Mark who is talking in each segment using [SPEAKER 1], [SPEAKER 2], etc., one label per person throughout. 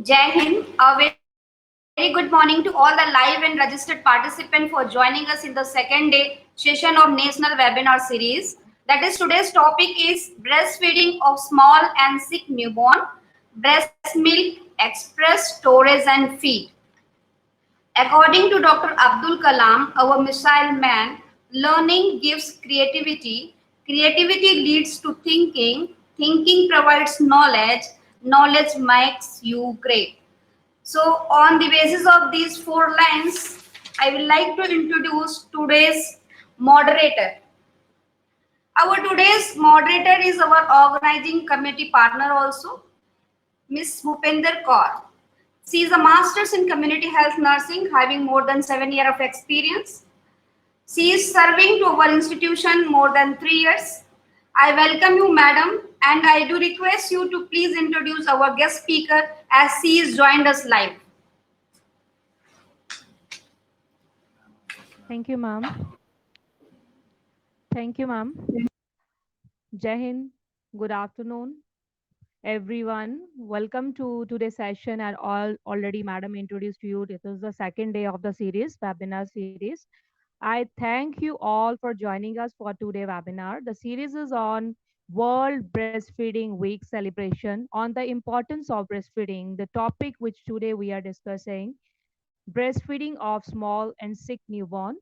[SPEAKER 1] Jai Hind, a very good morning to all the live and registered participants for joining us in the second day session of National Webinar Series. That is, today's topic is breastfeeding of small and sick newborn, breast milk, express, storage and feed. According to Dr. Abdul Kalam, our missile man, learning gives creativity, creativity leads to thinking, thinking provides knowledge, knowledge makes you great. So, on the basis of these four lines, I would like to introduce today's moderator. Our today's moderator is our organizing committee partner also, Ms. Bhupinder Kaur. She is a master's in community health nursing, having more than 7 years of experience. She is serving to our institution more than 3 years. I welcome you, madam, and I do request you to please introduce our guest speaker as she is joined us live.
[SPEAKER 2] Thank you, ma'am. Thank you, ma'am. Jai Hind. Good afternoon, everyone. Welcome to today's session. And already, madam introduced you. This is the second day of the series, webinar series. I thank you all for joining us for today's webinar. The series is on World Breastfeeding Week celebration on the importance of breastfeeding, the topic which today we are discussing, breastfeeding of small and sick newborn.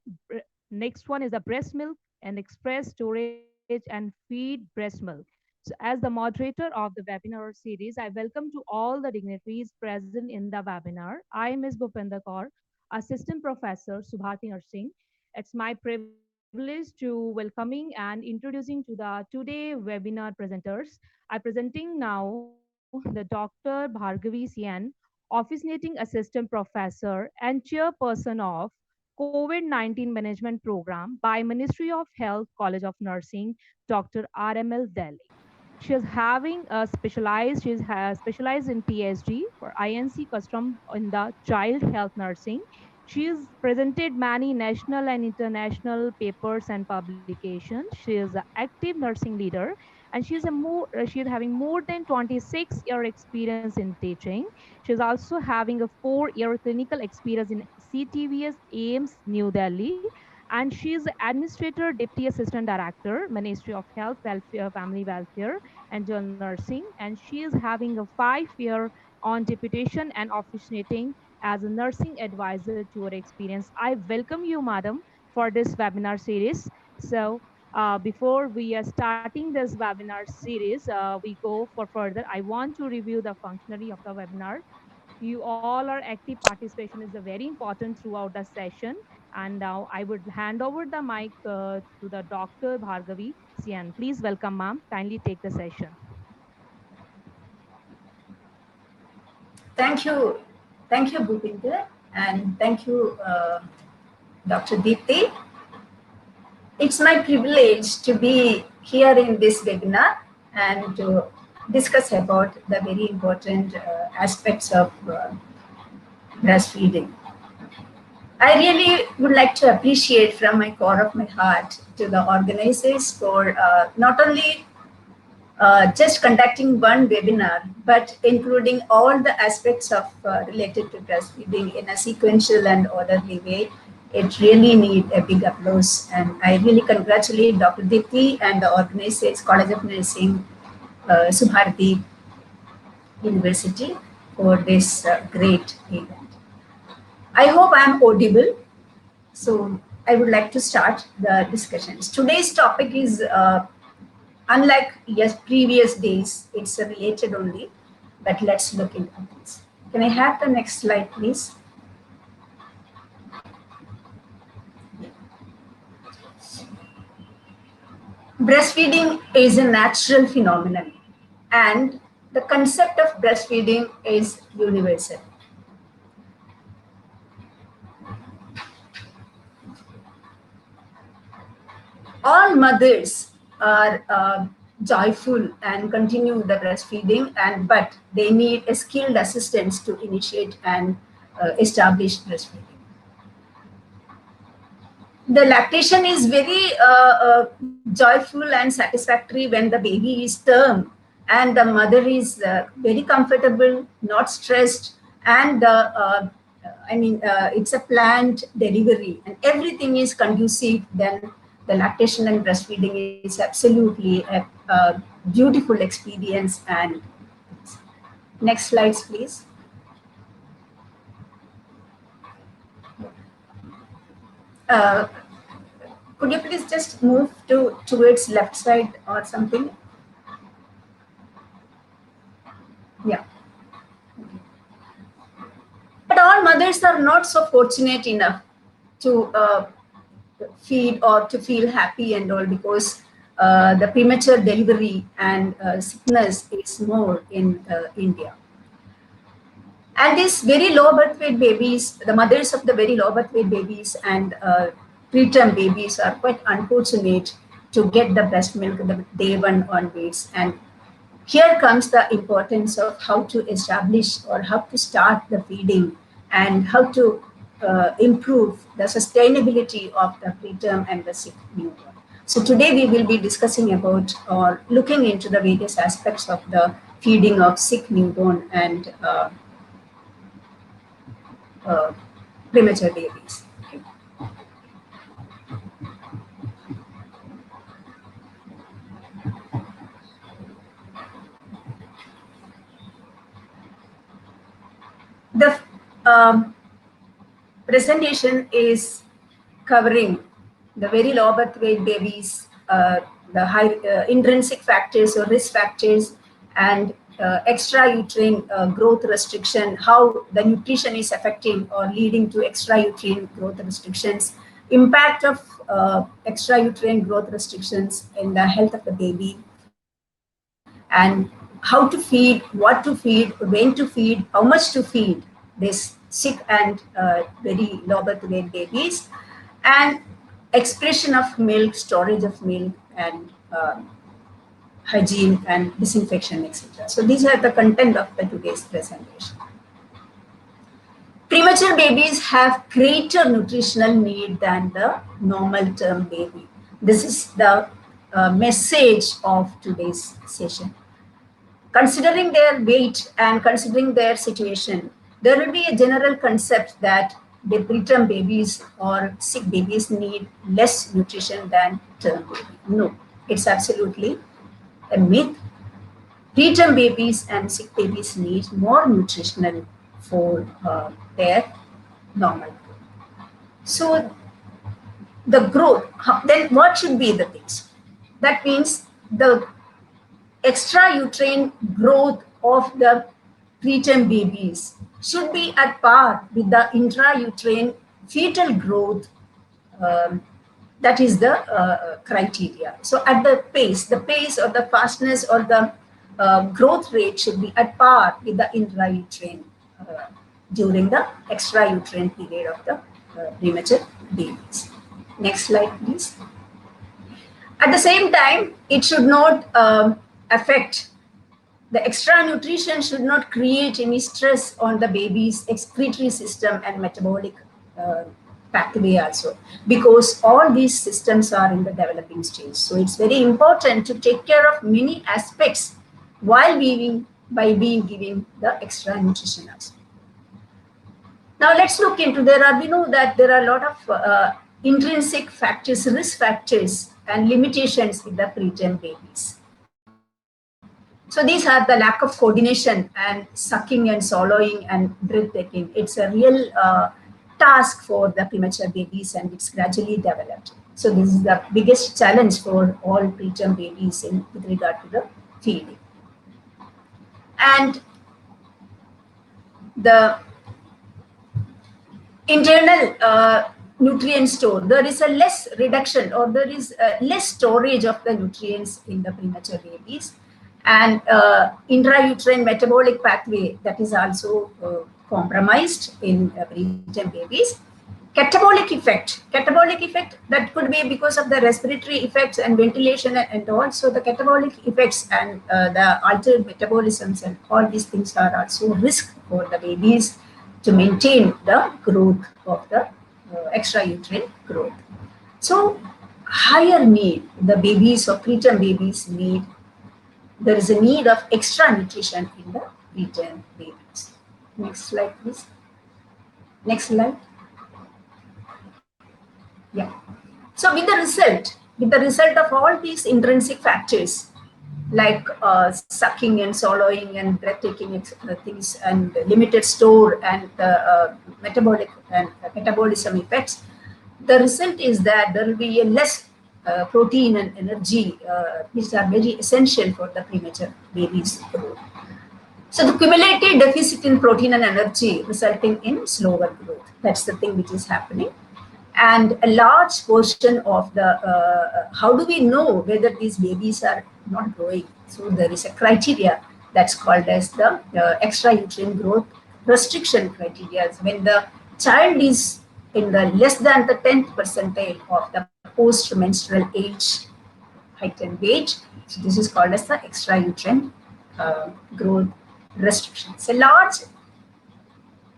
[SPEAKER 2] Next one is the breast milk and express storage and feed breast milk. So as the moderator of the webinar series, I welcome to all the dignitaries present in the webinar. I am Ms. Bhupinder Kaur, Assistant Professor, Subhati Nursing. It's my privilege to welcoming and introducing to the today webinar presenters. I'm presenting now the Dr. Bhargavi Sian, Officinating Assistant Professor and Chairperson of COVID-19 Management Program by Ministry of Health College of Nursing, Dr. RML Delhi. She's specialized in PhD for INC custom in the child health nursing. She's presented many national and international papers and publications. She is an active nursing leader, and she's having more than 26-year experience in teaching. She's also having a 4-year clinical experience in CTVS AIMS New Delhi, and she is administrator, deputy assistant director, Ministry of Health, Welfare, Family Welfare, and General Nursing. And she is having a 5-year on deputation and officiating as a nursing advisor to her experience. I welcome you, madam, for this webinar series. So before we are starting this webinar series, we go for further. I want to review the functionality of the webinar. You all are active participation is very important throughout the session. And now I would hand over the mic to the Dr. Bhargavi Sian. Please welcome, ma'am. Kindly take the session.
[SPEAKER 3] Thank you. Thank you, Bhupinder, and thank you, Dr. Deepthi. It's my privilege to be here in this webinar and to discuss about the very important aspects of breastfeeding. I really would like to appreciate from my core of my heart to the organizers for not only just conducting one webinar, but including all the aspects of related to breastfeeding in a sequential and orderly way. It really needs a big applause, and I really congratulate Dr. Dipti and the organizers, College of Nursing, Subharati University for this great event. I hope I am audible. So I would like to start the discussions. Today's topic is unlike previous days, it's related only, but let's look into this. Can I have the next slide, please? Breastfeeding is a natural phenomenon, and the concept of breastfeeding is universal. All mothers are joyful and continue the breastfeeding, but they need a skilled assistance to initiate and establish breastfeeding. The lactation is very joyful and satisfactory when the baby is term, and the mother is very comfortable, not stressed, and it's a planned delivery, and everything is conducive, then the lactation and breastfeeding is absolutely a beautiful experience. And next slides, please. Uh, could you please just move towards left side or something? Yeah. But all mothers are not so fortunate enough to feed or to feel happy and all, because the premature delivery and sickness is more in India. And these very low birth weight babies, the mothers of the very low birth weight babies and preterm babies are quite unfortunate to get the breast milk the day one onwards. And here comes the importance of how to establish or how to start the feeding and how to improve the sustainability of the preterm and the sick newborn. So today we will be discussing about or looking into the various aspects of the feeding of sick newborn and premature babies. Okay. The presentation is covering the very low birth weight babies, the high intrinsic factors or risk factors, and extrauterine growth restriction, how the nutrition is affecting or leading to extrauterine growth restrictions, impact of extrauterine growth restrictions in the health of the baby, and how to feed, what to feed, when to feed, how much to feed this sick and very low birth weight babies, and expression of milk, storage of milk, and hygiene and disinfection, etc. So these are the content of the today's presentation. Premature babies have greater nutritional need than the normal term baby. This is the message of today's session. Considering their weight and considering their situation, there will be a general concept that the preterm babies or sick babies need less nutrition than term baby. No, it's absolutely a myth. Preterm babies and sick babies need more nutritional for their normal growth. So the growth, then what should be the things? That means the extrauterine growth of the preterm babies should be at par with the intrauterine fetal growth. That is the criteria. So at the pace or the fastness or the growth rate should be at par with the intrauterine during the extrauterine period of the premature babies. Next slide, please. At the same time, it should not affect the extra nutrition, should not create any stress on the baby's excretory system and metabolic pathway also, because all these systems are in the developing stage. So it's very important to take care of many aspects while giving the extra nutrition also. Now let's look into, we know that there are a lot of intrinsic factors, risk factors and limitations with the preterm babies. So these are the lack of coordination and sucking and swallowing and breath taking. It's a real task for the premature babies, and it's gradually developed. So this is the biggest challenge for all preterm babies with regard to the feeding. And the internal nutrient store, there is a less reduction or there is less storage of the nutrients in the premature babies, and intrauterine metabolic pathway, that is also compromised in preterm babies. Catabolic effect that could be because of the respiratory effects and ventilation and also the catabolic effects and the altered metabolisms, and all these things are also risk for the babies to maintain the growth of the extrauterine growth. So higher need, the babies or preterm babies need there is a need of extra nutrition in the preterm babies. Next slide, please. Next slide. Yeah. So with the result of all these intrinsic factors like sucking and swallowing and breath taking things and limited store and metabolic and metabolism effects, the result is that there will be a less protein and energy, which are very essential for the premature baby's growth. So the cumulative deficit in protein and energy resulting in slower growth. That's the thing which is happening. And a large portion of the, how do we know whether these babies are not growing? So there is a criteria that's called as the extra-uterine growth restriction criteria. When the child is in the less than the 10th percentile of the post-menstrual age, height and weight, so this is called as the extra-uterine growth restriction. So a large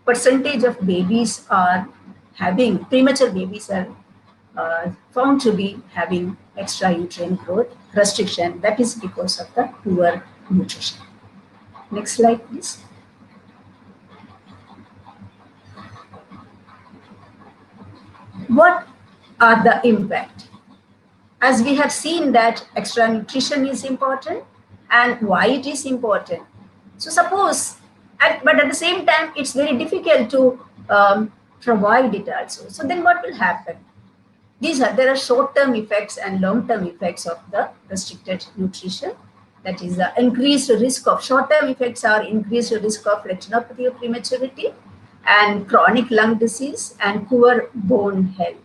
[SPEAKER 3] percentage of babies are having, premature babies are found to be having extra-uterine growth restriction. That is because of the poor nutrition. Next slide, please. What are the impact? As we have seen that extra nutrition is important and why it is important. So suppose, but at the same time, it's very difficult to provide it also. So then what will happen? There are short-term effects and long-term effects of the restricted nutrition. That is the increased risk of, short-term effects are increased risk of retinopathy of prematurity and chronic lung disease and poor bone health.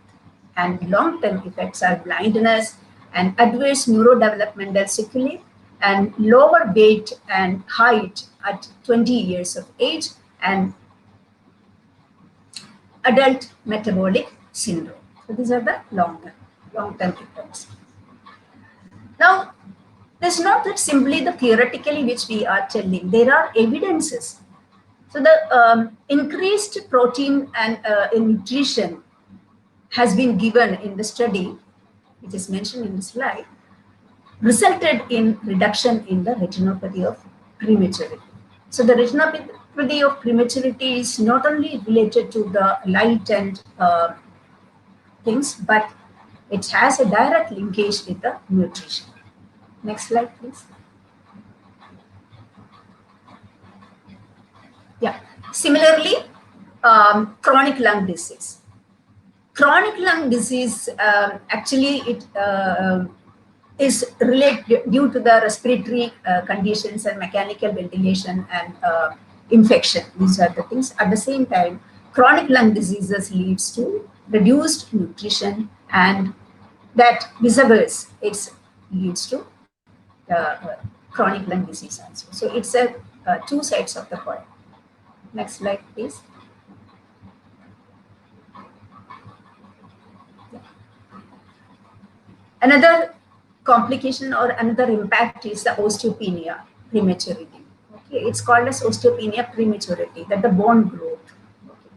[SPEAKER 3] And long-term effects are blindness and adverse neurodevelopmental sequelae and lower weight and height at 20 years of age and adult metabolic syndrome. So these are the long-term effects. Now, it's not that simply the theoretically which we are telling. There are evidences. So the increased protein and in nutrition has been given in the study, which is mentioned in the slide, resulted in reduction in the retinopathy of prematurity. So the retinopathy of prematurity is not only related to the light and things, but it has a direct linkage with the nutrition. Next slide, please. Yeah. Similarly, chronic lung disease. Chronic lung disease actually it is related due to the respiratory conditions and mechanical ventilation and infection. These are the things. At the same time, chronic lung diseases leads to reduced nutrition and that vice versa, it leads to chronic lung disease also. So it's a two sides of the coin. Next slide, please. Another complication or another impact is the osteopenia prematurity. Okay, it's called as osteopenia prematurity, that the bone growth. Okay.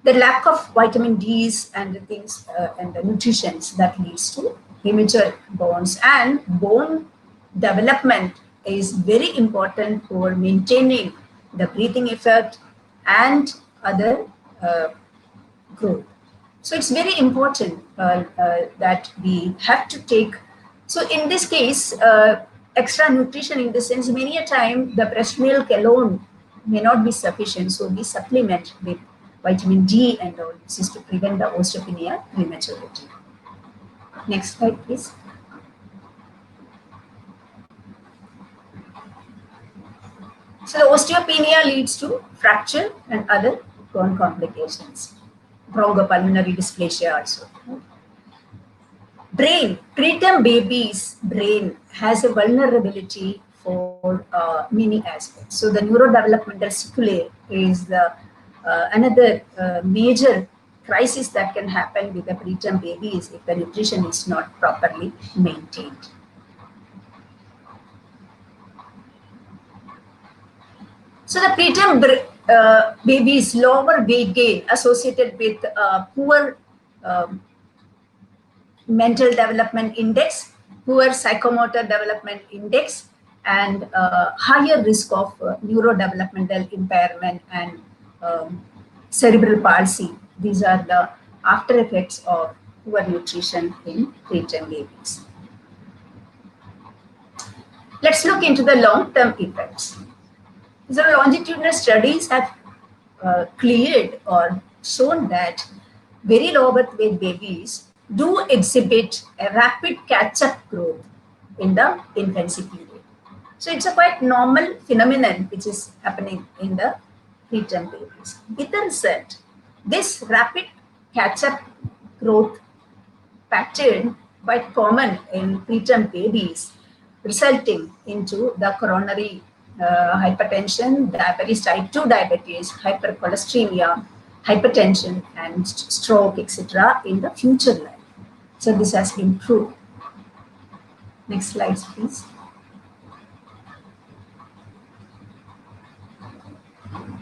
[SPEAKER 3] The lack of vitamin D's and the things and the nutritions that leads to premature bones, and bone development is very important for maintaining the breathing effect and other growth. So it's very important that we have to take. So in this case, extra nutrition in the sense, many a time the breast milk alone may not be sufficient. So we supplement with vitamin D and all. This is to prevent the osteopenia prematurity. Next slide, please. So the osteopenia leads to fracture and other bone complications. Bronchopulmonary dysplasia also. Brain, preterm baby's brain has a vulnerability for many aspects. So the neurodevelopmental sequelae is the another major crisis that can happen with the preterm babies if the nutrition is not properly maintained. So the preterm baby's lower weight gain associated with poor mental development index, poor psychomotor development index, and higher risk of neurodevelopmental impairment and cerebral palsy. These are the after effects of poor nutrition in preterm babies. Let's look into the long-term effects. So longitudinal studies have cleared or shown that very low birth weight babies do exhibit a rapid catch-up growth in the infancy period. So it's a quite normal phenomenon which is happening in the preterm babies. With that said, this rapid catch-up growth pattern quite common in preterm babies, resulting into the coronary hypertension, diabetes, type 2 diabetes, hypercholesteremia, hypertension, and stroke, etc. in the future life. So this has improved. Next slides, please.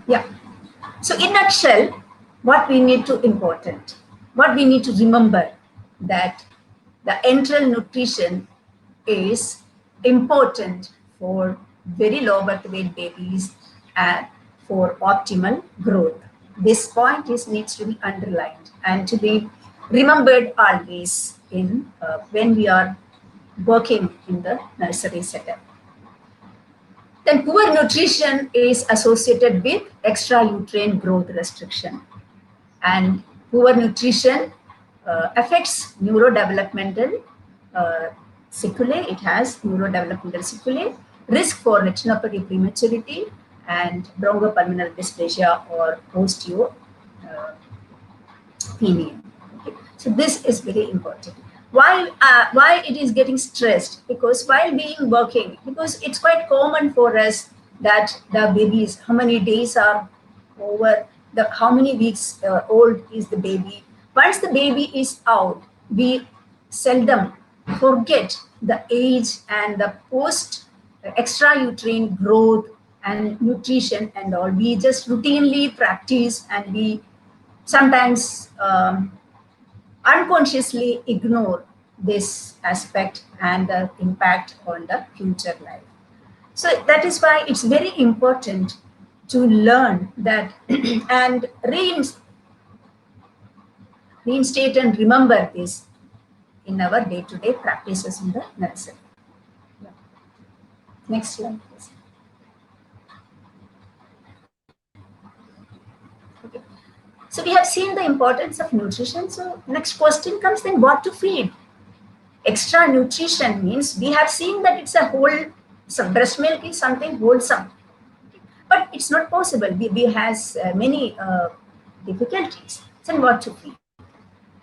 [SPEAKER 3] Yeah. So in nutshell, what we need to remember that the enteral nutrition is important for very low birth weight babies and for optimal growth. This point needs to be underlined and to be remembered always in when we are working in the nursery setup. Then poor nutrition is associated with extrauterine growth restriction, and poor nutrition affects neurodevelopmental sequelae. It has neurodevelopmental sequelae, risk for retinopathy prematurity, and bronchopulmonary dysplasia or osteopenia. Okay. So this is very important. Why it is getting stressed? Because while being working, because it's quite common for us that the babies, how many days are over, how many weeks old is the baby. Once the baby is out, we seldom forget the age and the post extrauterine growth and nutrition and all. We just routinely practice, and we sometimes unconsciously ignore this aspect and the impact on the future life. So that is why it's very important to learn that and reinstate and remember this in our day-to-day practices in the nursery. Yeah. Next slide, please. Okay. So we have seen the importance of nutrition. So next question comes then, what to feed? Extra nutrition means we have seen that it's a whole, some breast milk is something wholesome, but it's not possible. Baby has many difficulties. Then what to feed?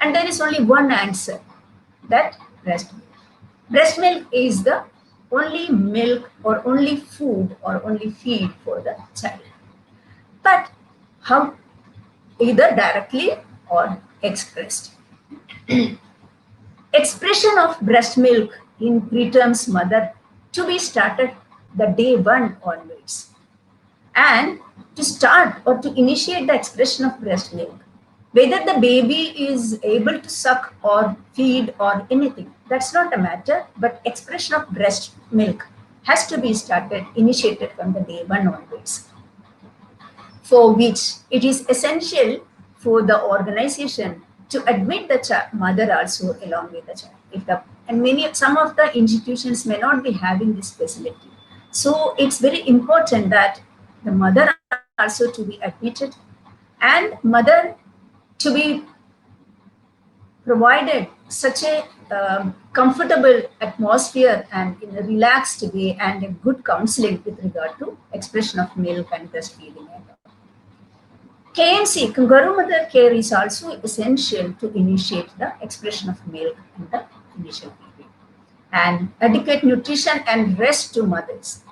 [SPEAKER 3] And there is only one answer, that breast milk. Breast milk is the only milk or only food or only feed for the child. But how? Either directly or expressed. Expression of breast milk in preterm's mother to be started the day one onwards. And to start or to initiate the expression of breast milk, whether the baby is able to suck or feed or anything, that's not a matter, but expression of breast milk has to be started, initiated from the day one onwards, for which it is essential for the organization to admit the mother also along with the child. Some of the institutions may not be having this facility. So it's very important that the mother also to be admitted and mother to be provided such a comfortable atmosphere and in a relaxed way and a good counseling with regard to expression of milk and breastfeeding. KMC, kangaroo mother care, is also essential to initiate the expression of milk in the initial period. And adequate nutrition and rest to mothers.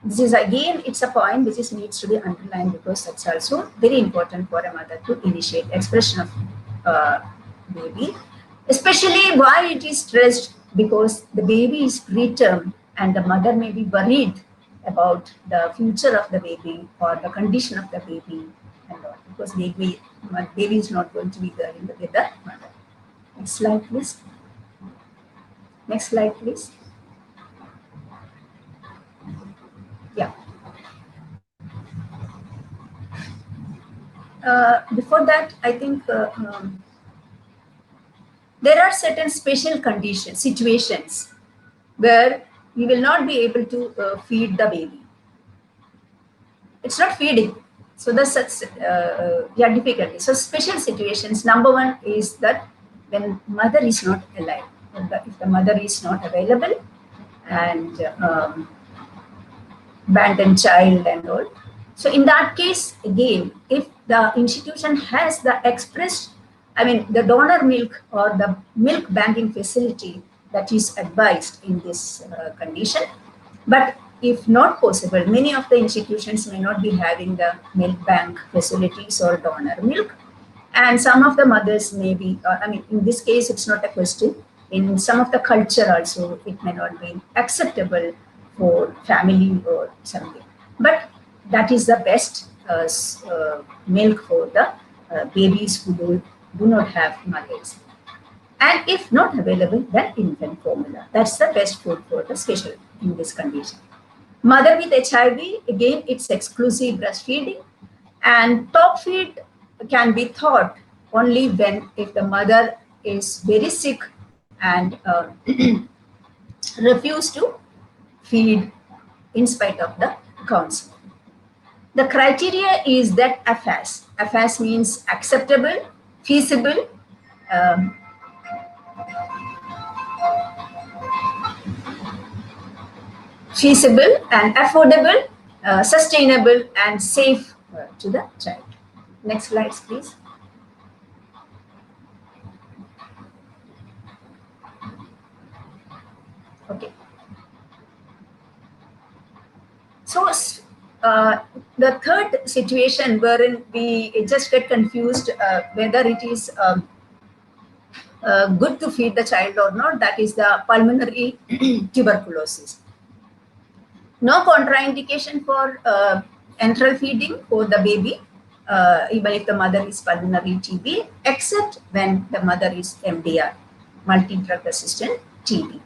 [SPEAKER 3] This is again, it's a point which needs to be underlined because that's also very important for a mother to initiate expression of baby. Especially why it is stressed, because the baby is preterm and the mother may be worried about the future of the baby or the condition of the baby and all, because baby is not going to be there with the mother. Next slide, please. Next slide, please. before that, I think there are certain special conditions, situations where we will not be able to feed the baby. It's not feeding. So there's such difficulty. So special situations. Number one is that when mother is not alive, if the mother is not available, and abandoned child and all. So in that case, again, if the institution has the expressed, I mean, the donor milk or the milk banking facility that is advised in this condition, but if not possible, many of the institutions may not be having the milk bank facilities or donor milk. And some of the mothers may be, I mean, in this case, it's not a question. In some of the culture also, it may not be acceptable for family or something. But that is the best milk for the babies who do not have mothers. And if not available, then infant formula. That's the best food for the special in this condition. Mother with HIV, again, it's exclusive breastfeeding. And top feed can be thought only when if the mother is very sick and refuse to feed in spite of the counsel. The criteria is that AFAS. AFAS means acceptable, feasible, and affordable, sustainable and safe to the child. Next slides, please. Okay. So the third situation wherein we just get confused whether it is good to feed the child or not, that is the pulmonary tuberculosis. No contraindication for enteral feeding for the baby, even if the mother is pulmonary TB, except when the mother is MDR, multi-drug resistant TB.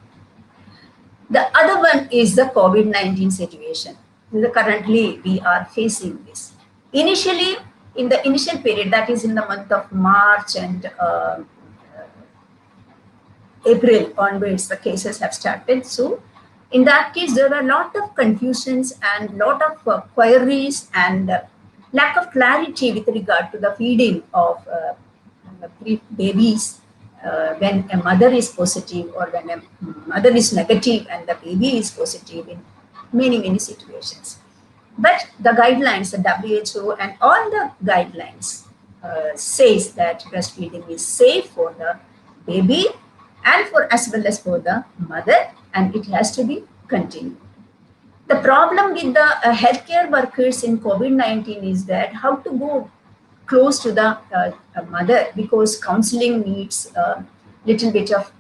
[SPEAKER 3] The other one is the COVID-19 situation. Currently, we are facing this. Initially, in the initial period, that is in the month of March and April onwards, the cases have started. So in that case, there were a lot of confusions and lot of queries and lack of clarity with regard to the feeding of babies when a mother is positive or when a mother is negative and the baby is positive in many situations. But the guidelines, the WHO and all the guidelines says that breastfeeding is safe for the baby and for as well as for the mother, and it has to be continued. The problem with the healthcare workers in COVID-19 is that how to go close to the mother, because counseling needs a little bit of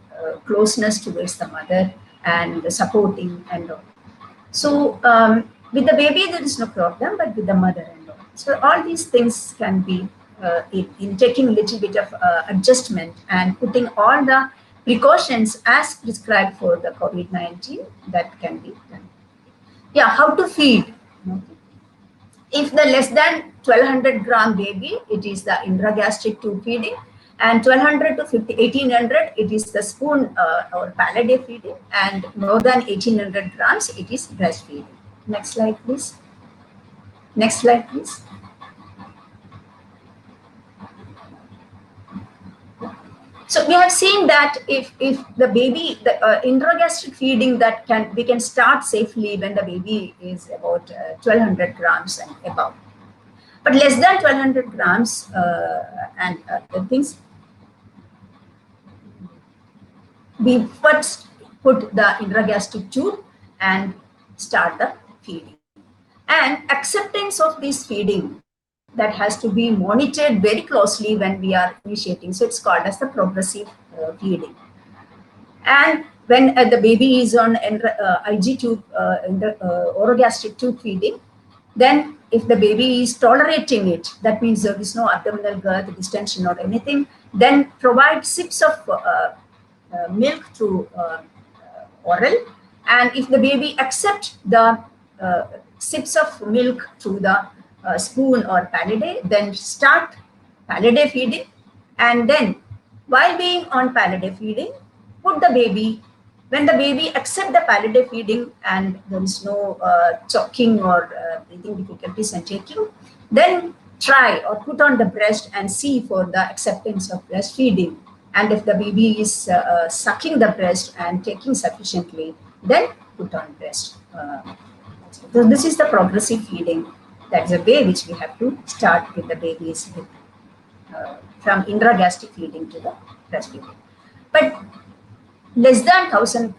[SPEAKER 3] closeness towards the mother and supporting and all. So with the baby, there is no problem, but with the mother and all. So all these things can be in taking a little bit of adjustment and putting all the precautions as prescribed for the COVID-19, that can be done. Yeah, how to feed. If the less than 1200 gram baby, it is the intragastric tube feeding, and 1200 to 1800, it is the spoon or palate feeding, and more than 1800 grams, it is breastfeeding. Next slide, please. Next slide, please. So we have seen that if the baby, the intragastric feeding that we can start safely when the baby is about 1200 grams and above. But less than 1200 grams and things, we first put the intragastric tube and start the feeding. And acceptance of this feeding, that has to be monitored very closely when we are initiating. So it's called as the progressive feeding. And when the baby is on IG tube, in the orogastric tube feeding, then if the baby is tolerating it, that means there is no abdominal girth, distension or anything, then provide sips of milk through oral. And if the baby accepts the sips of milk through the spoon or paladay, then start paladay feeding. And then while being on paladay feeding, put the baby, when the baby accept the paladay feeding and there is no choking or breathing difficulties and taking, then try or put on the breast and see for the acceptance of breastfeeding. And if the baby is sucking the breast and taking sufficiently, then put on breast. So this is the progressive feeding. That's a way which we have to start with the babies with, from intragastric feeding to the breastfeeding. But less than 1000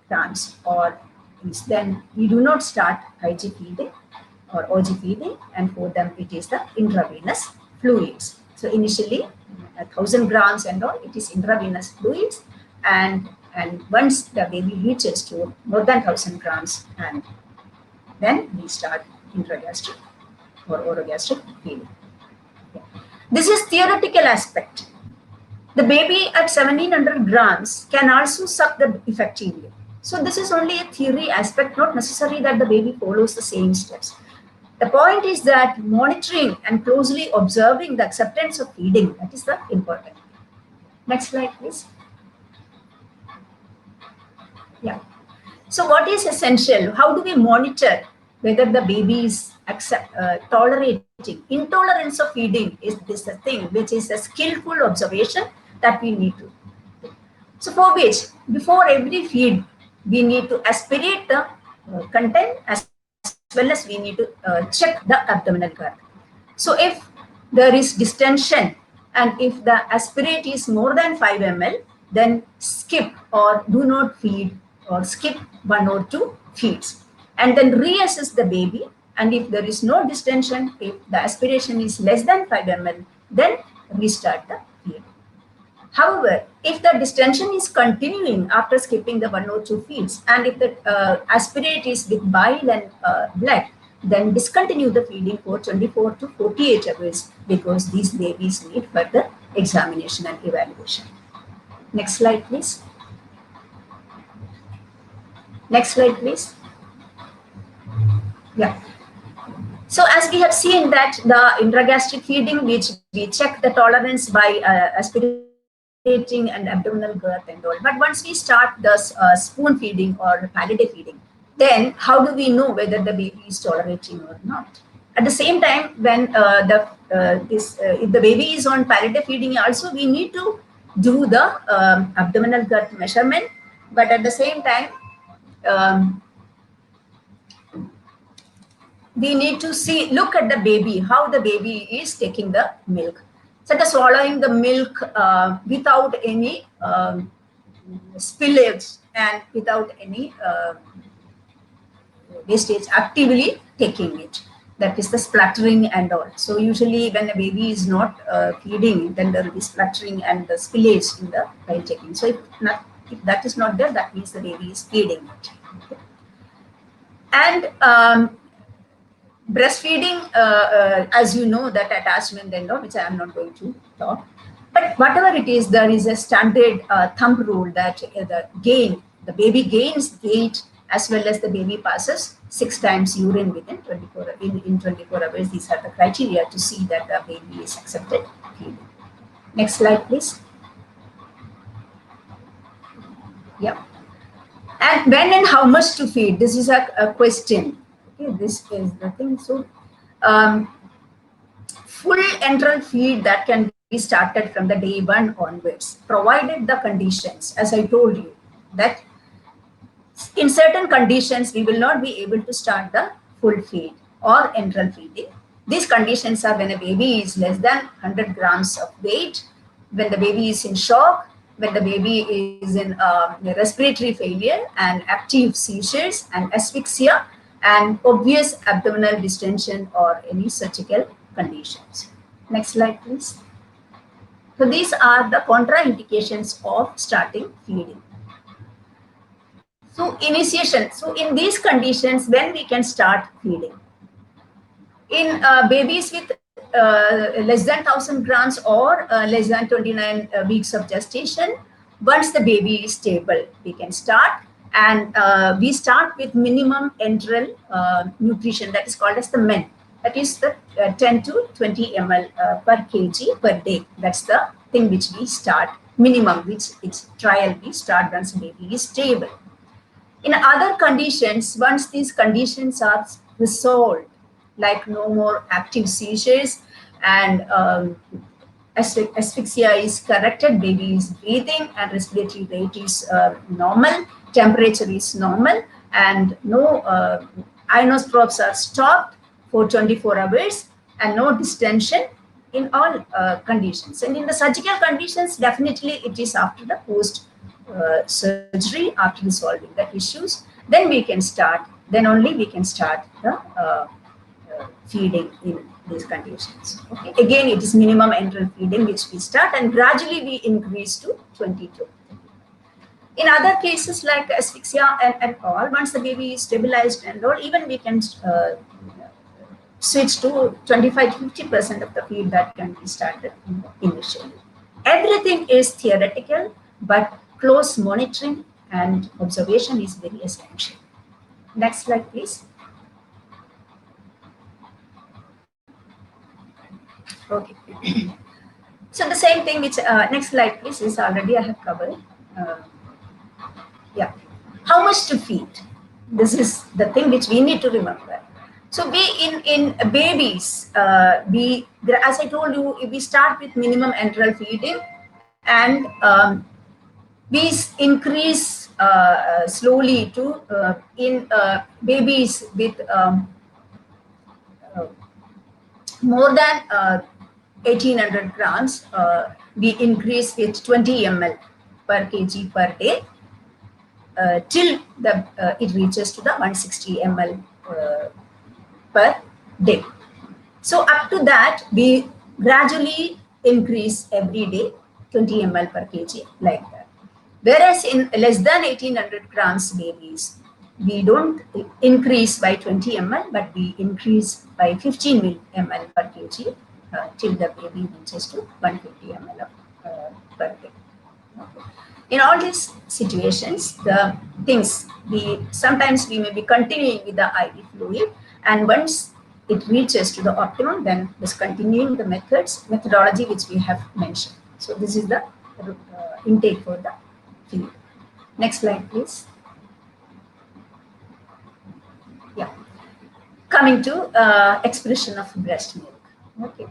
[SPEAKER 3] grams or less, then we do not start IG feeding or OG feeding, and for them it is the intravenous fluids. So initially 1000 grams and all, it is intravenous fluids, and once the baby reaches to more than 1000 grams, and then we start intragastric or orogastric feeding. This is theoretical aspect. The baby at 1700 grams can also suck the effectively. So this is only a theory aspect, not necessary that the baby follows the same steps. The point is that monitoring and closely observing the acceptance of feeding, that is the important. Next slide, please. Yeah. So what is essential? How do we monitor whether the baby is tolerating? Intolerance of feeding is this a thing which is a skillful observation that we need to do. So for which, before every feed, we need to aspirate the content as well as we need to check the abdominal gut. So if there is distension and if the aspirate is more than 5 ml, then skip or do not feed or skip 1 or 2 feeds, and then reassess the baby. And if there is no distension, if the aspiration is less than 5 ml, then restart the feed. However, if the distension is continuing after skipping the 1 or 2 feeds, and if the aspirate is with bile and blood, then discontinue the feeding for 24 to 48 hours, because these babies need further examination and evaluation. Next slide, please. Next slide, please. Yeah. So as we have seen that the intragastric feeding, which we check the tolerance by aspirating and abdominal girth and all. But once we start the spoon feeding or paladay feeding, then how do we know whether the baby is tolerating or not? At the same time, when if the baby is on paladay feeding also, we need to do the abdominal girth measurement. But at the same time, we need to look at the baby, how the baby is taking the milk. Such as swallowing the milk without any spillage and without any wastage, actively taking it. That is the spluttering and all. So usually when a baby is not feeding, then there will be spluttering and the spillage in the while taking. So if that is not there, that means the baby is feeding it. Okay. And breastfeeding, as you know, that attachment and all, which I am not going to talk. But whatever it is, there is a standard thumb rule that the baby gains weight as well as the baby passes 6 times urine within 24 hours. These are the criteria to see that the baby is accepted feeding. Next slide, please. Yeah. And when and how much to feed? This is a question. Okay, this is the thing. So, full enteral feed that can be started from the day 1 onwards, provided the conditions, as I told you, that in certain conditions, we will not be able to start the full feed or enteral feeding. These conditions are when a baby is less than 100 grams of weight, when the baby is in shock, when the baby is in respiratory failure and active seizures and asphyxia and obvious abdominal distension or any surgical conditions. Next slide, please. So these are the contraindications of starting feeding. So initiation. So in these conditions, when we can start feeding? In babies with less than 1000 grams or less than 29 weeks of gestation, once the baby is stable, we can start. And we start with minimum enteral nutrition, that is called as the MEN. That is the 10 to 20 ml per kg per day. That's the thing which we start, minimum, which it's trial we start once baby is stable. In other conditions, once these conditions are resolved, like no more active seizures and asphyxia is corrected, baby is breathing and respiratory rate is normal, temperature is normal, and no Ionos probes are stopped for 24 hours and no distension in all conditions. And in the surgical conditions, definitely it is after the post surgery, after resolving the issues, then we can start, then only we can start the feeding in these conditions. Okay. Again, it is minimum enteral feeding which we start, and gradually we increase to 22. In other cases like asphyxia and all, once the baby is stabilized and all, even we can switch to 25 to 50% of the feed that can be started initially. Everything is theoretical, but close monitoring and observation is very essential. Next slide, please. Okay. So the same thing which, next slide, please, is already I have covered. Yeah. How much to feed? This is the thing which we need to remember. So we in babies, we, as I told you, we start with minimum enteral feeding, and we increase slowly to in babies with more than 1800 grams, we increase with 20 ml per kg per day till the it reaches to the 160 ml per day. So up to that, we gradually increase every day 20 ml per kg, like that. Whereas in less than 1800 grams babies, we don't increase by 20 ml, but we increase by 15 ml per kg till the baby reaches to 150 ml per day. Okay. In all these situations, the things, sometimes we may be continuing with the IV fluid, and once it reaches to the optimum, then discontinuing the methodology which we have mentioned. So this is the intake for the feed. Next slide, please. Yeah. Coming to expression of breast milk. Okay.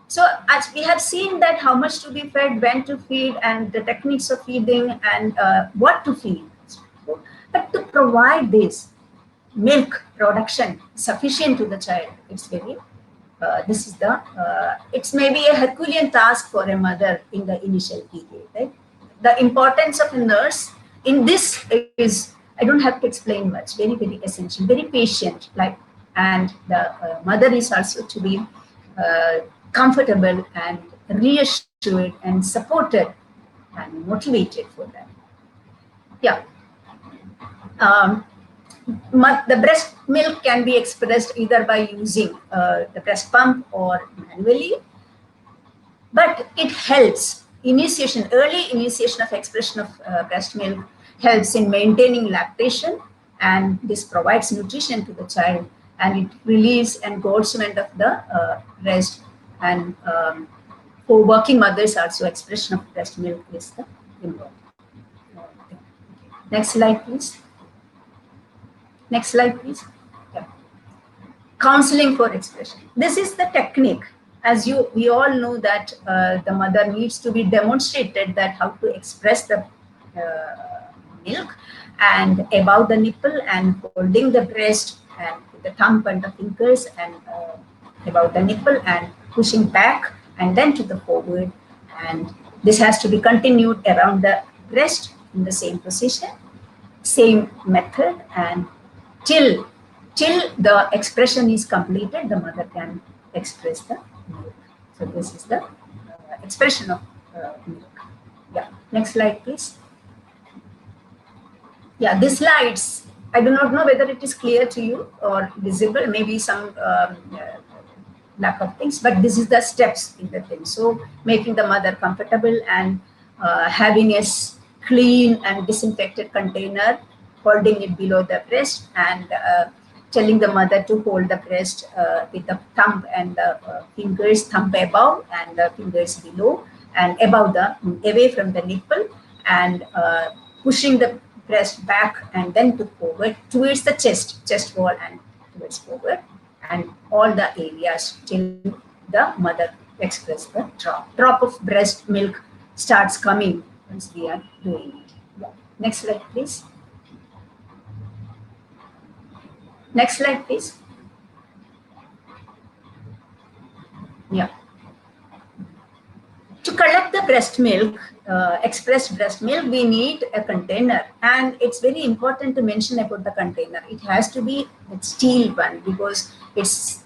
[SPEAKER 3] So as we have seen that how much to be fed, when to feed, and the techniques of feeding, and what to feed. But to provide this milk production sufficient to the child, it's very, this is the, it's maybe a Herculean task for a mother in the initial period, right? The importance of a nurse in this is, I don't have to explain much, very, very essential, very patient, like, and the mother is also to be comfortable and reassured and supported and motivated for that. Yeah. The breast milk can be expressed either by using the breast pump or manually, but it helps initiation, early initiation of expression of breast milk helps in maintaining lactation, and this provides nutrition to the child, and it relieves engorgement of the breast, and for working mothers also expression of breast milk is the important. Next slide, please. Next slide, please. Yeah. Counseling for expression. This is the technique. As we all know that the mother needs to be demonstrated that how to express the milk, and above the nipple and holding the breast and the thumb and the fingers and above the nipple and pushing back and then to the forward, and this has to be continued around the breast in the same position, same method, and till the expression is completed, the mother can express the milk. So this is the expression of milk. Yeah. Next slide, please. Yeah, these slides, I do not know whether it is clear to you or visible, maybe some lack of things, but this is the steps in the thing. So making the mother comfortable and having a clean and disinfected container, holding it below the breast, and telling the mother to hold the breast with the thumb and the fingers, thumb above and the fingers below and above away from the nipple, and pushing the breast back and then to forward towards the chest wall and towards forward, and all the areas till the mother express the drop of breast milk starts coming once we are doing it. Yeah. Next slide, please. Next slide, please. Yeah. To collect the breast milk, expressed breast milk, we need a container, and it's very important to mention about the container. It has to be a steel one because it's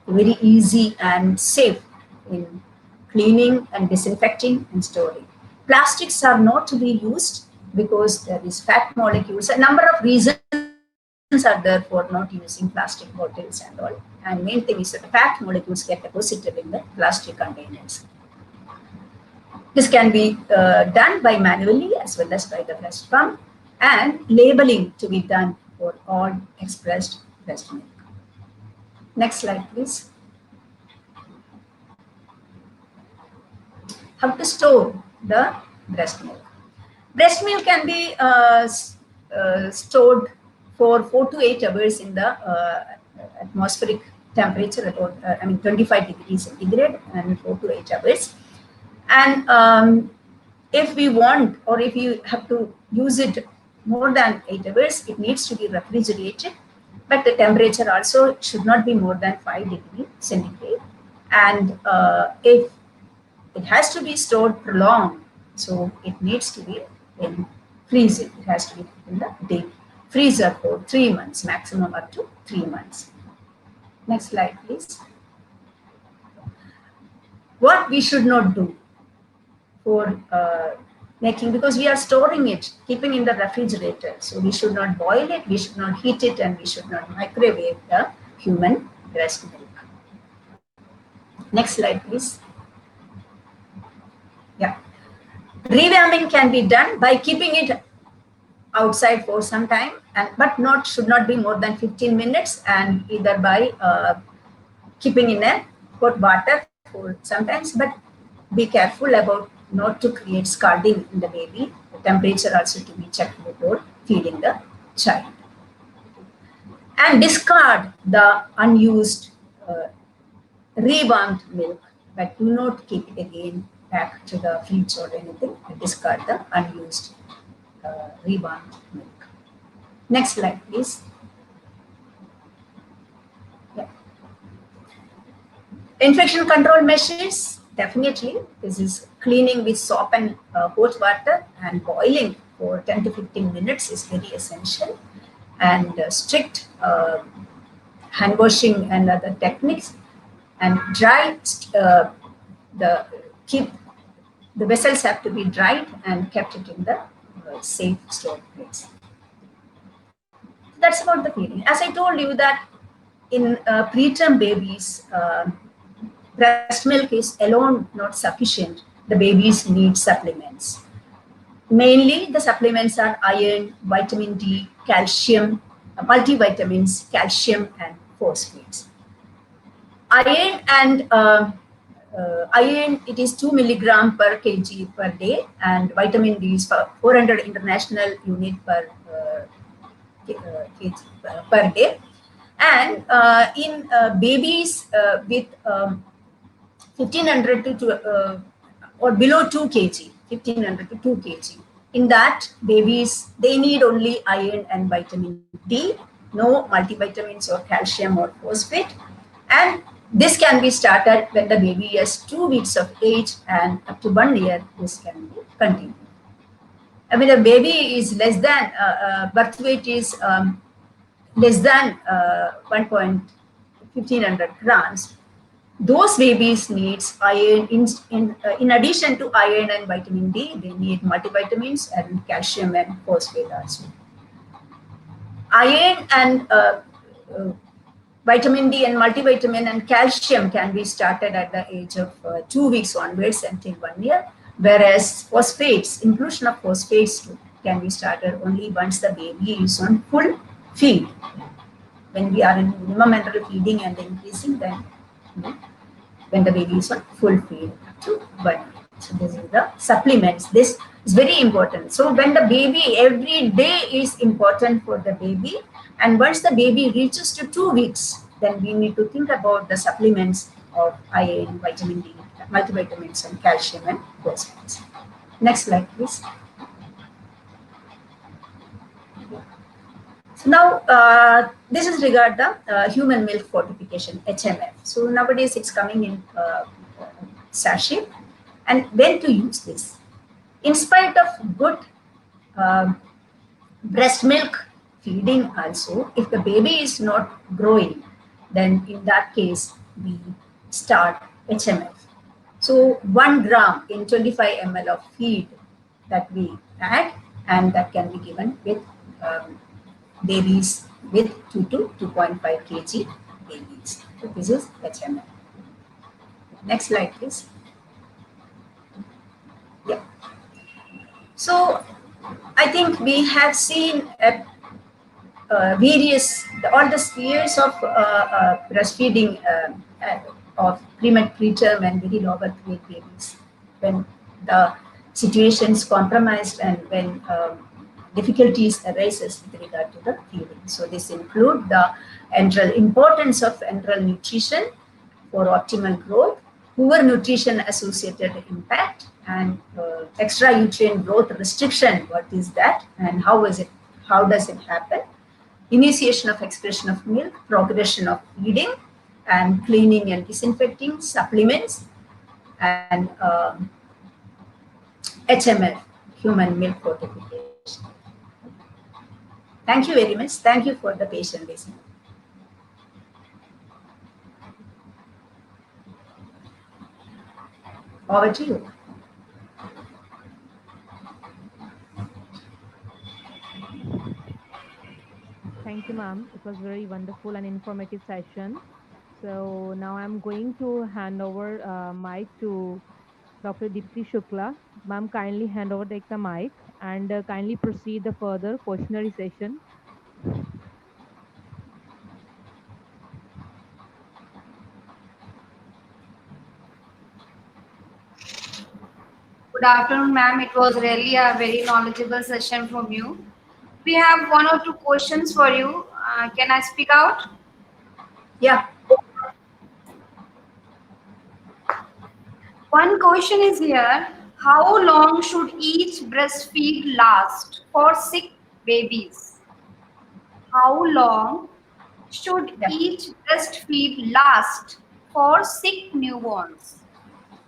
[SPEAKER 3] very easy and safe in cleaning and disinfecting and storing. Plastics are not to be used because there is fat molecules. A number of reasons are there for not using plastic bottles and all. And main thing is that the fat molecules get deposited in the plastic containers. This can be done by manually as well as by the breast pump, and labeling to be done for all expressed breast milk. Next slide, please. How to store the breast milk. Breast milk can be stored for 4 to 8 hours in the atmospheric temperature, about 25 degrees centigrade, and 4 to 8 hours. And if we want, or if you have to use it more than 8 hours, it needs to be refrigerated, but the temperature also should not be more than 5 degrees centigrade. And if it has to be stored prolonged, so it needs to be in freezing. It has to be in the deep freezer for 3 months, maximum up to 3 months. Next slide, please. What we should not do for making, because we are storing it, keeping in the refrigerator. So we should not boil it, we should not heat it, and we should not microwave the human breast milk. Next slide, please. Yeah. Rewarming can be done by keeping it outside for some time, but should not be more than 15 minutes, and either by keeping in a hot water for sometimes, but be careful about not to create scalding in the baby. The temperature also to be checked before feeding the child. And discard the unused rewarmed milk, but do not keep it again back to the fridge or anything. Discard the unused rewarmed milk. Next slide, please. Yeah. Infection control measures, definitely. This is cleaning with soap and hot water, and boiling for 10 to 15 minutes is very essential. And strict hand washing and other techniques, and dry the vessels have to be dried and kept it in the safe stored place. That's about the feeding. As I told you that in preterm babies, breast milk is alone not sufficient. The babies need supplements. Mainly the supplements are iron, vitamin D, calcium, multivitamins, calcium, and phosphates. Iron and iron, it is 2 milligram per kg per day, and vitamin D is 400 international unit per kg per day. And in babies with 1500 to or below 2 kg, 1500 to 2 kg, in that babies, they need only iron and vitamin D, no multivitamins or calcium or phosphate. And this can be started when the baby is 2 weeks of age, and up to 1 year, this can be continued. I mean, the baby is less than, birth weight is less than 1.1500 grams. Those babies needs iron, in addition to iron and vitamin D, they need multivitamins and calcium and phosphate also. Iron and vitamin D and multivitamin and calcium can be started at the age of 2 weeks onwards until 1 year, whereas phosphates, inclusion of phosphates can be started only once the baby is on full feed. when we are in minimum enteral feeding and increasing, then when the baby is on full feed up to 1 year. So this is the supplements. This is very important. So when the baby, every day is important for the baby, and once the baby reaches to 2 weeks, then we need to think about the supplements of iron, vitamin D, multivitamins, and calcium and phosphates. Next slide, please. So now, this is regard the human milk fortification, HMF. So nowadays it's coming in sachet. And when to use this? In spite of good breast milk feeding also, if the baby is not growing, then in that case, we start HMF. So 1 gram in 25 ml of feed that we add, and that can be given with babies with 2 to 2.5 kg babies. So this is HMF. Next slide, please. Yeah. So I think we have seen all the spheres of breastfeeding of preterm and very low birth weight babies, when the situation is compromised and when difficulties arises with regard to the feeding. So this include the importance of enteral nutrition for optimal growth, poor nutrition associated impact, and extra nutrient growth restriction. What is that, and how does it happen? Initiation of expression of milk, progression of feeding, and cleaning and disinfecting, supplements, and HMF, human milk fortification. Thank you very much. Thank you for the patient listening. Over to you.
[SPEAKER 2] Thank you, ma'am. It was very wonderful and informative session. So now I'm going to hand over mic to Dr. Deepti Shukla. Ma'am, kindly hand over the mic and kindly proceed the further questionnaire session.
[SPEAKER 1] Good afternoon, ma'am. It was really a very knowledgeable session from you. We have 1 or 2 questions for you. Can I speak out?
[SPEAKER 3] Yeah.
[SPEAKER 1] One question is here: how long should each breastfeed last for sick babies? How long should
[SPEAKER 3] Yeah.
[SPEAKER 1] each breastfeed last for sick newborns?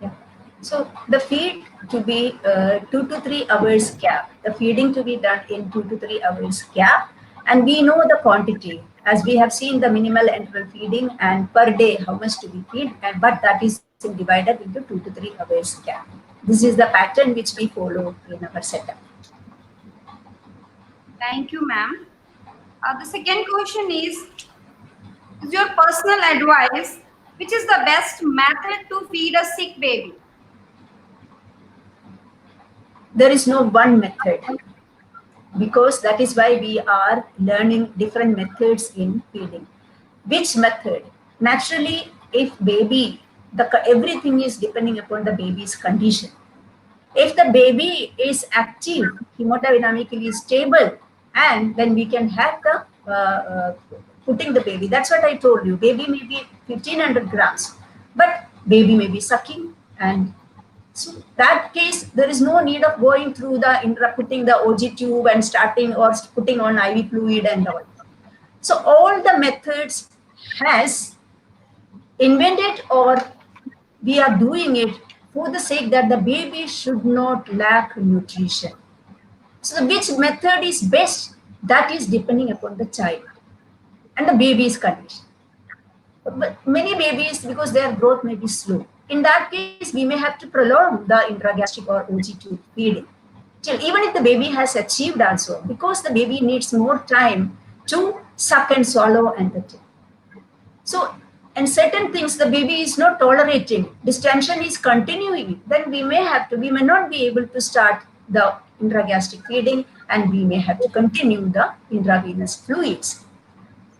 [SPEAKER 3] Yeah. So the feed to be 2 to 3 hours gap. The feeding to be done in 2 to 3 hours gap, and we know the quantity as we have seen the minimal enteral feeding and per day how much to be feed, and but that is divided into 2 to 3 hours gap. This is the pattern which we follow in our setup.
[SPEAKER 1] Thank you, ma'am. The second question is your personal advice, which is the best method to feed a sick baby?
[SPEAKER 3] There is no one method, because that is why we are learning different methods in feeding. Which method? Naturally, if baby, everything is depending upon the baby's condition. If the baby is active, hemodynamically stable, and then we can have the putting the baby. That's what I told you. Baby may be 1500 grams, but baby may be sucking, and so that case there is no need of going through the putting the OG tube and starting or putting on IV fluid and all. So all the methods has invented, or we are doing it for the sake that the baby should not lack nutrition. So which method is best? That is depending upon the child and the baby's condition. But many babies, because their growth may be slow, in that case we may have to prolong the intragastric or OG tube feeding till, even if the baby has achieved also, because the baby needs more time to suck and swallow and the tip. So, and certain things the baby is not tolerating, distension is continuing, then we may not be able to start the intragastric feeding, and we may have to continue the intravenous fluids.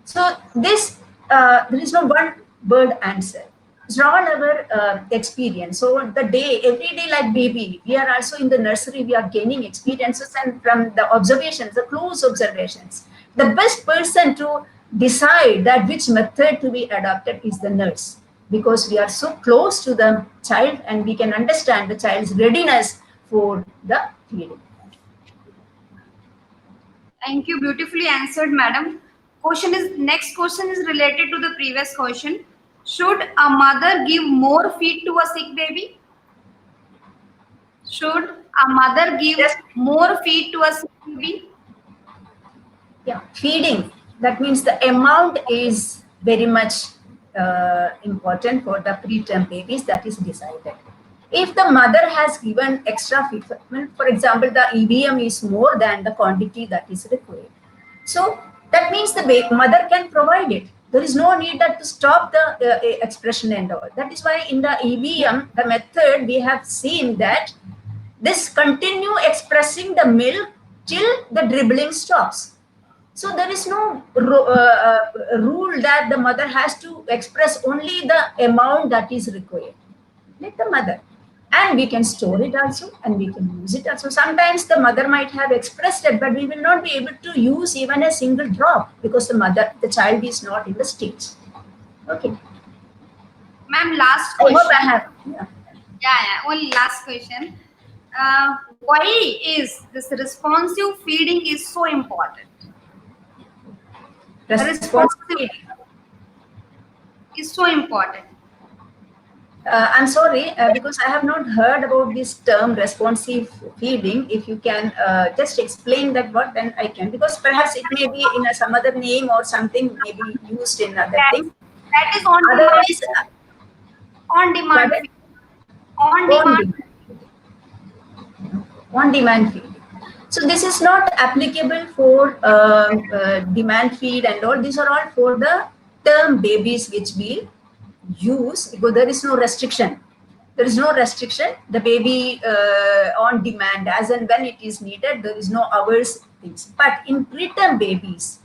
[SPEAKER 3] So this, there is no one word answer. It's all our experience. So the day, every day like baby, we are also in the nursery, we are gaining experiences, and from the observations, the close observations, the best person to decide that which method to be adopted is the nurse, because we are so close to the child and we can understand the child's readiness for the feeding.
[SPEAKER 1] Thank you. Beautifully answered, madam. Next question is related to the previous question. Should a mother give more feed to a sick baby? Should a mother give
[SPEAKER 3] Yes.
[SPEAKER 1] more feed to a sick baby?
[SPEAKER 3] Yeah, feeding. That means the amount is very much important for the preterm babies. That is decided. If the mother has given extra feed, for example, the EVM is more than the quantity that is required. So that means the mother can provide it. There is no need that to stop the expression and all. That is why in the EVM, the method we have seen that this continue expressing the milk till the dribbling stops. So there is no rule that the mother has to express only the amount that is required. Let the mother. And we can store it also and we can use it also. Sometimes the mother might have expressed it, but we will not be able to use even a single drop because the child is not in the stage. Okay.
[SPEAKER 1] Ma'am, last
[SPEAKER 3] I hope
[SPEAKER 1] question.
[SPEAKER 3] I have.
[SPEAKER 1] Yeah, only last question. Why is this responsive feeding is so important?
[SPEAKER 3] Responsibility.
[SPEAKER 1] Is so important.
[SPEAKER 3] I'm sorry, because I have not heard about this term responsive feeding. If you can just explain that word, then I can. Because perhaps it may be in some other name or something may be used in other thing.
[SPEAKER 1] That is on
[SPEAKER 3] Otherwise,
[SPEAKER 1] demand. On demand.
[SPEAKER 3] pardon?
[SPEAKER 1] On
[SPEAKER 3] On
[SPEAKER 1] demand.
[SPEAKER 3] demand. On demand feed. So this is not applicable for demand feed and all. These are all for the term babies which we use because there is no restriction. There is no restriction. The baby on demand, as and when it is needed, there is no hours things. But in preterm babies,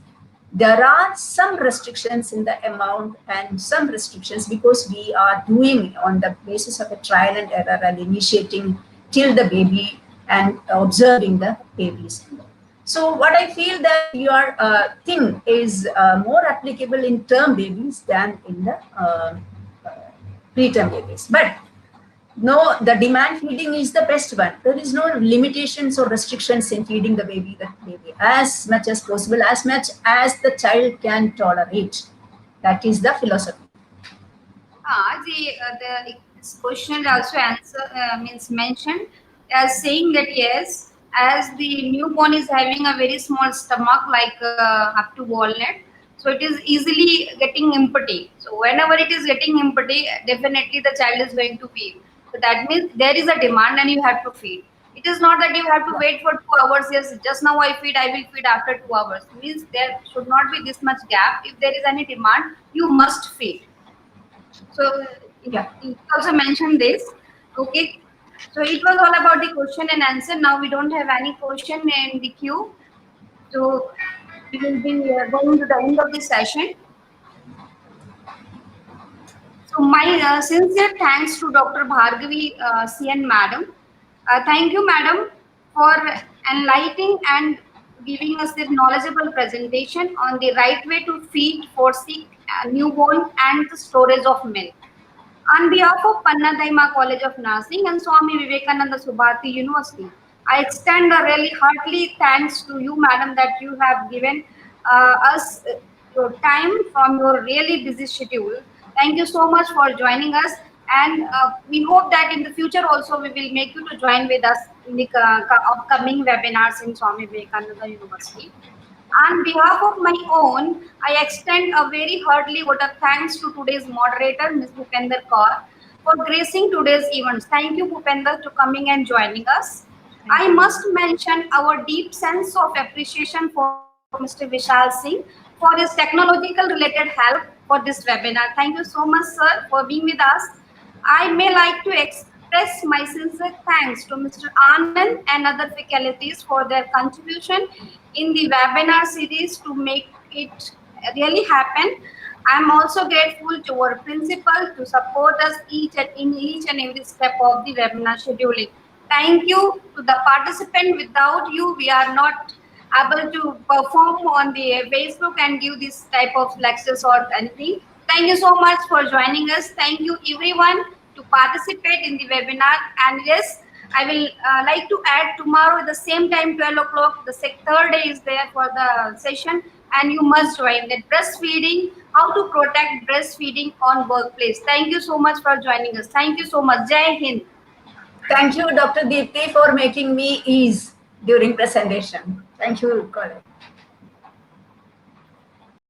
[SPEAKER 3] there are some restrictions in the amount and some restrictions because we are doing on the basis of a trial and error and initiating till the baby and observing the babies. So what I feel that your thing is more applicable in term babies than in the preterm babies. But no, the demand feeding is the best one. There is no limitations or restrictions in feeding the baby as much as possible, as much as the child can tolerate. That is the philosophy.
[SPEAKER 1] This question also means mentioned as saying that yes, as the newborn is having a very small stomach like up to walnut, so it is easily getting empty. So whenever it is getting empty, definitely the child is going to feed. So that means there is a demand and you have to feed. It is not that you have to wait for 2 hours. Yes, just now I feed, I will feed after 2 hours. Means there should not be this much gap. If there is any demand, you must feed. So
[SPEAKER 3] Yeah.
[SPEAKER 1] it also mentioned this. Okay. So it was all about the question and answer. Now we don't have any question in the queue. So we will be going to the end of the session. So my sincere thanks to Dr. Bhargavi CN madam. Thank you madam for enlightening and giving us this knowledgeable presentation on the right way to feed for sick newborn and the storage of milk. On behalf of Panna Daima College of Nursing and Swami Vivekananda Subhati University, I extend a really heartily thanks to you, madam, that you have given us your time from your really busy schedule. Thank you so much for joining us, and we hope that in the future also we will make you to join with us in the upcoming webinars in Swami Vivekananda University. On behalf of my own, I extend a very heartily vote of thanks to today's moderator, Ms. Bhupender Kaur, for gracing today's events. Thank you, Bhupender, to coming and joining us. I must mention our deep sense of appreciation for Mr. Vishal Singh for his technological related help for this webinar. Thank you so much, sir, for being with us. I may like to express my sincere thanks to Mr. Anand and other faculties for their contribution in the webinar series to make it really happen. I'm also grateful to our principal to support us in each and every step of the webinar scheduling. Thank you to the participant. Without you, we are not able to perform on the Facebook and give this type of lectures or anything. Thank you so much for joining us. Thank you everyone to participate in the webinar. And yes, I will like to add tomorrow at the same time, 12 o'clock, the third day is there for the session, and you must join that breastfeeding, how to protect breastfeeding on workplace. Thank you so much for joining us. Thank you so much. Jai Hind.
[SPEAKER 3] Thank you, Dr. Deepti, for making me ease during presentation. Thank you, colleague.